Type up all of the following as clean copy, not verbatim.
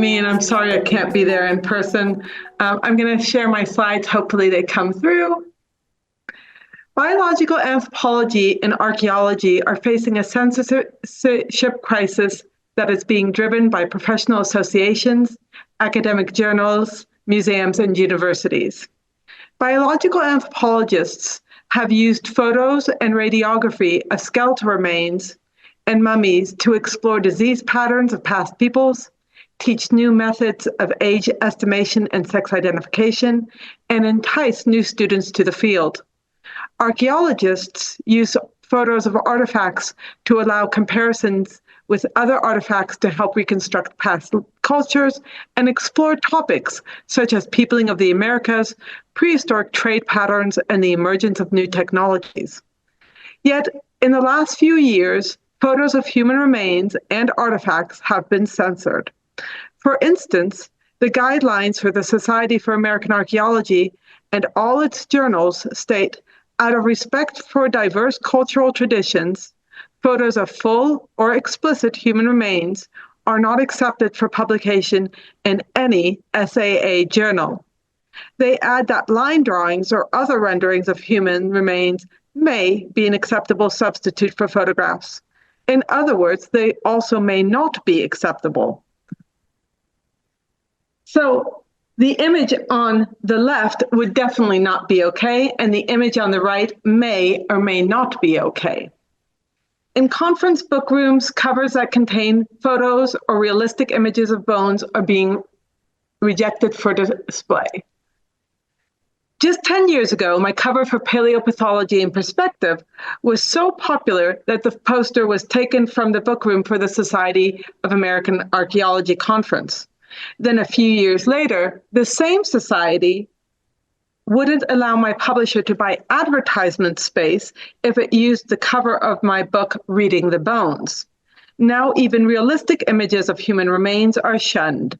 me, and I'm sorry I can't be there in person. I'm going to share my slides. Hopefully they come through. Biological anthropology and archaeology are facing a censorship crisis that is being driven by professional associations, academic journals, museums, and universities. Biological anthropologists have used photos and radiography of skeletal remains and mummies to explore disease patterns of past peoples, teach new methods of age estimation and sex identification, and entice new students to the field. Archaeologists use photos of artifacts to allow comparisons with other artifacts to help reconstruct past cultures and explore topics such as peopling of the Americas, prehistoric trade patterns, and the emergence of new technologies. Yet, in the last few years, photos of human remains and artifacts have been censored. For instance, the guidelines for the Society for American Archaeology and all its journals state, out of respect for diverse cultural traditions, photos of full or explicit human remains are not accepted for publication in any SAA journal. They add that line drawings or other renderings of human remains may be an acceptable substitute for photographs. In other words, they also may not be acceptable. So the image on the left would definitely not be okay, and the image on the right may or may not be okay. In conference book rooms, covers that contain photos or realistic images of bones are being rejected for display. Just 10 years ago, my cover for Paleopathology in Perspective was so popular that the poster was taken from the book room for the Society of American Archaeology conference. Then a few years later, the same society wouldn't allow my publisher to buy advertisement space if it used the cover of my book, Reading the Bones. Now even realistic images of human remains are shunned.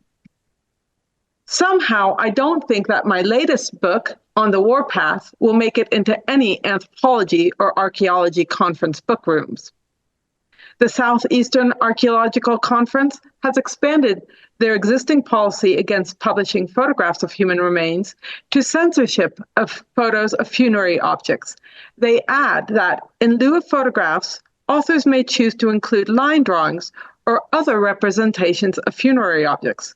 Somehow, I don't think that my latest book, On the Warpath, will make it into any anthropology or archaeology conference book rooms. The Southeastern Archaeological Conference has expanded their existing policy against publishing photographs of human remains to censorship of photos of funerary objects. They add that, in lieu of photographs, authors may choose to include line drawings or other representations of funerary objects.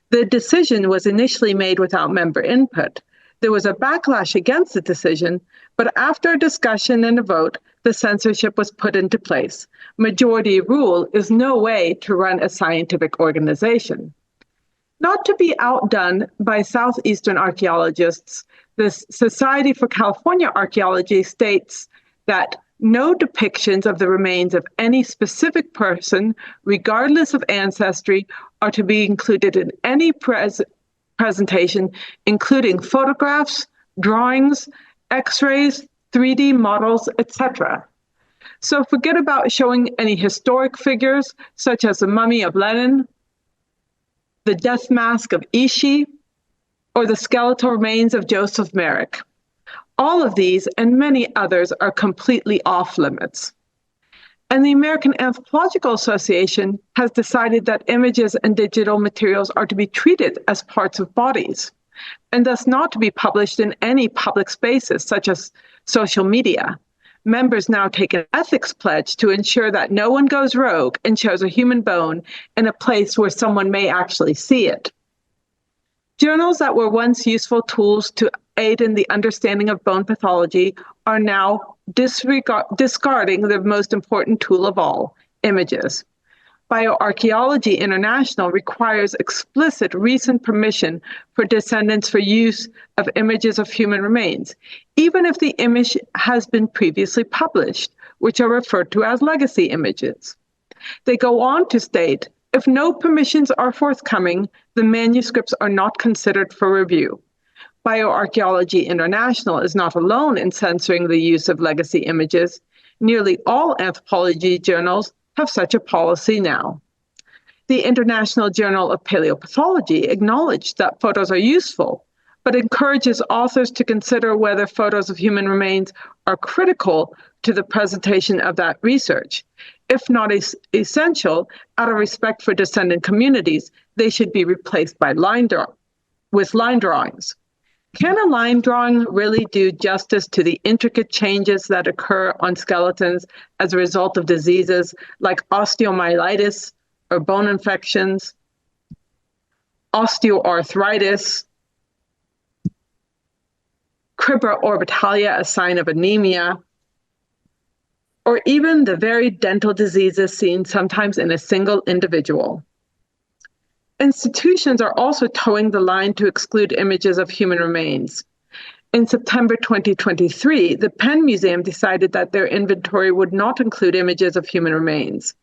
The decision was initially made without member input. There was a backlash against the decision, but after a discussion and a vote, the censorship was put into place. Majority rule is no way to run a scientific organization. Not to be outdone by Southeastern archaeologists, the Society for California Archaeology states that no depictions of the remains of any specific person, regardless of ancestry, are to be included in any presentation, including photographs, drawings, X-rays, 3D models, etc. So forget about showing any historic figures, such as the mummy of Lenin, the death mask of Ishi, or the skeletal remains of Joseph Merrick. All of these and many others are completely off limits. And the American Anthropological Association has decided that images and digital materials are to be treated as parts of bodies, and thus not to be published in any public spaces, such as social media. Members now take an ethics pledge to ensure that no one goes rogue and shows a human bone in a place where someone may actually see it. Journals that were once useful tools to aid in the understanding of bone pathology are now discarding the most important tool of all, images. Bioarchaeology International requires explicit recent permission for descendants for use of images of human remains, even if the image has been previously published, which are referred to as legacy images. They go on to state, if no permissions are forthcoming, the manuscripts are not considered for review. Bioarchaeology International is not alone in censoring the use of legacy images. Nearly all anthropology journals have such a policy now. The International Journal of Paleopathology acknowledged that photos are useful, but encourages authors to consider whether photos of human remains are critical to the presentation of that research. If not essential, out of respect for descendant communities, they should be replaced by with line drawings. Can a line drawing really do justice to the intricate changes that occur on skeletons as a result of diseases like osteomyelitis or bone infections, osteoarthritis, cribra orbitalia, a sign of anemia, or even the very dental diseases seen sometimes in a single individual? Institutions are also towing the line to exclude images of human remains. In September 2023, the Penn Museum decided that their inventory would not include images of human remains.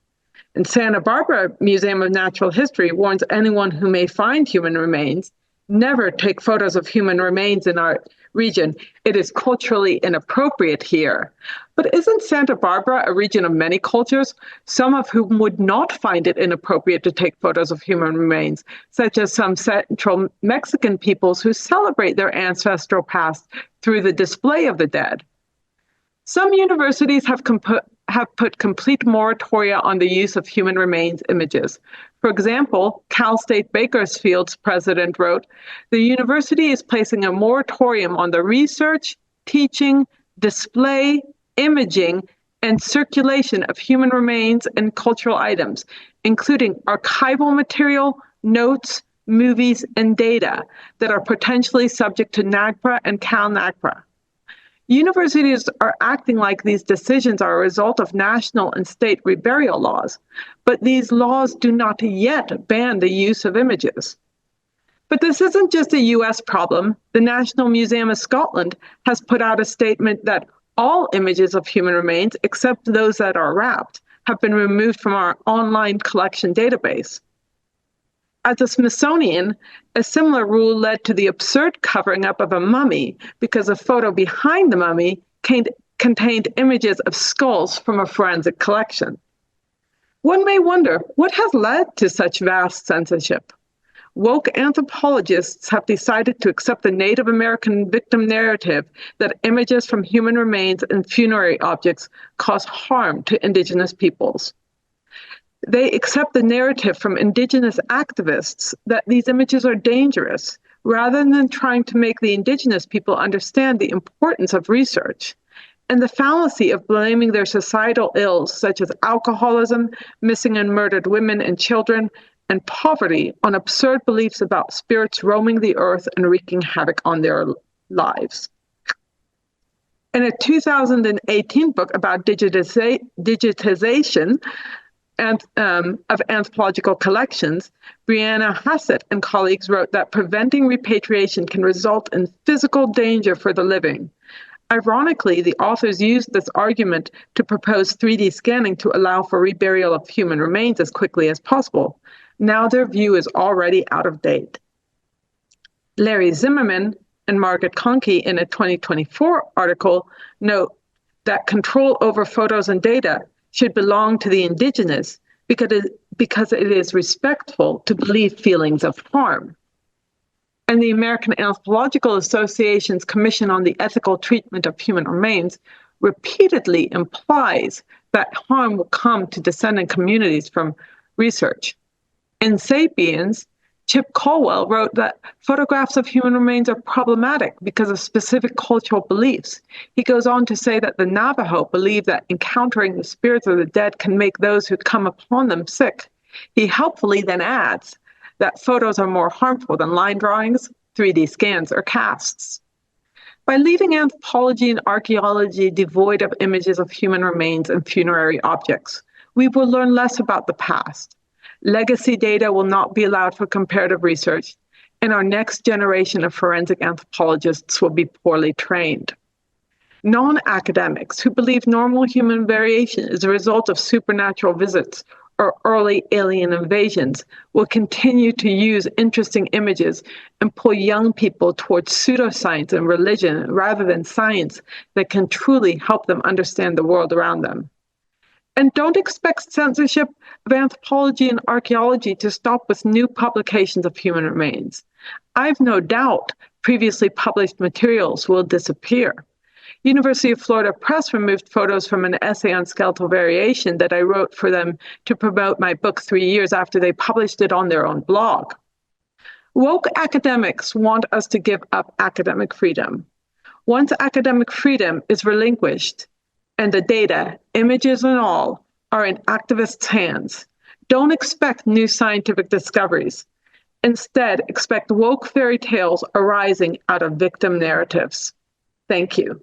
And Santa Barbara Museum of Natural History warns anyone who may find human remains, never take photos of human remains in our region. It is culturally inappropriate here. But isn't Santa Barbara a region of many cultures, some of whom would not find it inappropriate to take photos of human remains, such as some Central Mexican peoples who celebrate their ancestral past through the display of the dead? Some universities have put complete moratoria on the use of human remains images. For example, Cal State Bakersfield's president wrote, "The university is placing a moratorium on the research, teaching, display, imaging, and circulation of human remains and cultural items, including archival material, notes, movies, and data that are potentially subject to NAGPRA and CalNAGPRA." Universities are acting like these decisions are a result of national and state reburial laws, but these laws do not yet ban the use of images. But this isn't just a US problem. The National Museum of Scotland has put out a statement that all images of human remains, except those that are wrapped, have been removed from our online collection database. At the Smithsonian, a similar rule led to the absurd covering up of a mummy because a photo behind the mummy contained images of skulls from a forensic collection. One may wonder, what has led to such vast censorship? Woke anthropologists have decided to accept the Native American victim narrative that images from human remains and funerary objects cause harm to Indigenous peoples. They accept the narrative from Indigenous activists that these images are dangerous, rather than trying to make the Indigenous people understand the importance of research, and the fallacy of blaming their societal ills, such as alcoholism, missing and murdered women and children, and poverty, on absurd beliefs about spirits roaming the earth and wreaking havoc on their lives. In a 2018 book about digitization, of anthropological collections, Brianna Hassett and colleagues wrote that preventing repatriation can result in physical danger for the living. Ironically, the authors used this argument to propose 3D scanning to allow for reburial of human remains as quickly as possible. Now their view is already out of date. Larry Zimmerman and Margaret Conkey, in a 2024 article, note that control over photos and data should belong to the Indigenous because it is respectful to believe feelings of harm. And the American Anthropological Association's Commission on the Ethical Treatment of Human Remains repeatedly implies that harm will come to descendant communities from research. In Sapiens, Chip Colwell wrote that photographs of human remains are problematic because of specific cultural beliefs. He goes on to say that the Navajo believe that encountering the spirits of the dead can make those who come upon them sick. He helpfully then adds that photos are more harmful than line drawings, 3D scans, or casts. By leaving anthropology and archaeology devoid of images of human remains and funerary objects, we will learn less about the past. Legacy data will not be allowed for comparative research, and our next generation of forensic anthropologists will be poorly trained. Non-academics who believe normal human variation is a result of supernatural visits or early alien invasions will continue to use interesting images and pull young people towards pseudoscience and religion rather than science that can truly help them understand the world around them. And don't expect censorship of anthropology and archaeology to stop with new publications of human remains. I've no doubt previously published materials will disappear. University of Florida Press removed photos from an essay on skeletal variation that I wrote for them to promote my book 3 years after they published it on their own blog. Woke academics want us to give up academic freedom. Once academic freedom is relinquished, and the data, images and all, are in activists' hands, don't expect new scientific discoveries. Instead, expect woke fairy tales arising out of victim narratives. Thank you.